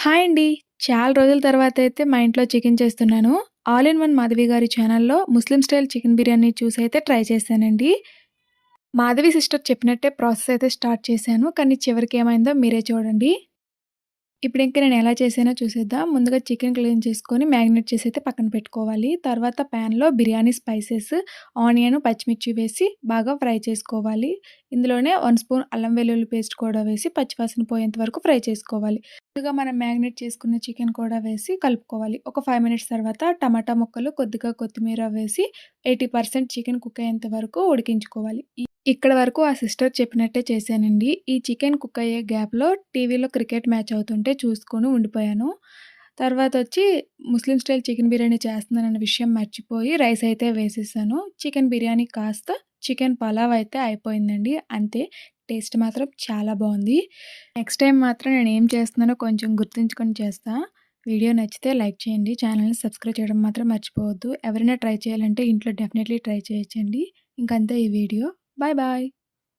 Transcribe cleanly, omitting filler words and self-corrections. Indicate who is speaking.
Speaker 1: Hi అండి. చాలా రోజుల తర్వాతయితే మా ఇంట్లో చికెన్ చేస్తున్నాను. ఆల్ ఇన్ వన్ మాధవి గారి ఛానల్‌లో ముస్లిం స్టైల్ చికెన్ బిర్యానీ చూసైతే ట్రై చేశానండి. మాధవి సిస్టర్ చెప్పినట్టే ప్రాసెస్ అయితే స్టార్ట్ చేశాను. కానీ చివరికి ఏమైందో మీరే చూడండి. ఇప్పుడింక నేను ఎలా చేశానో చూసేద్దాం. ముందుగా చికెన్ క్లీన్ చేసుకొని మ్యాగ్నేట్ చేసైతే పక్కన పెట్టుకోవాలి. తర్వాత ప్యాన్‌లో బిర్యానీ స్పైసెస్, ఆనియన్, పచ్చిమిర్చి వేసి బాగా ఫ్రై చేసుకోవాలి. ఇందులోనే 1 స్పూన్ అల్లం వెల్లుల్లి పేస్ట్ కూడా వేసి పచ్చివాసన పోయేంత వరకు ఫ్రై చేసుకోవాలి. ముందుగా మనం మ్యాగ్నేట్ చేసుకున్న చికెన్ కూడా వేసి కలుపుకోవాలి. ఒక 5 మినిట్స్ తర్వాత టమాటా ముక్కలు, కొద్దిగా కొత్తిమీర వేసి 80% చికెన్ కుక్ అయ్యేంత వరకు ఉడికించుకోవాలి. ఇక్కడ వరకు ఆ సిస్టర్ చెప్పినట్టే చేశానండి. ఈ చికెన్ కుక్ అయ్యే గ్యాప్‌లో టీవీలో క్రికెట్ మ్యాచ్ అవుతుంటే చూసుకొని ఉండిపోయాను. తర్వాతొచ్చి ముస్లిం స్టైల్ చికెన్ బిర్యానీ చేస్తున్నానన్న విషయం మర్చిపోయి రైస్ అయితే వేసేసాను. చికెన్ బిర్యానీ కాస్త చికెన్ పలావ్ అయితే అయిపోయిందండి. అంతే. టేస్ట్ మాత్రం చాలా బావుంది. నెక్స్ట్ టైమ్ మాత్రం నేనేం చేస్తున్నానో కొంచెం గుర్తుంచుకొని చేస్తా. వీడియో నచ్చితే లైక్ చేయండి. ఛానెల్‌ని సబ్స్క్రైబ్ చేయడం మాత్రం మర్చిపోవద్దు. ఎవరైనా ట్రై చేయాలంటే ఇంట్లో డెఫినైట్‌లీ ట్రై చేయొచ్చండి. ఇంకంతే ఈ వీడియో. Bye bye.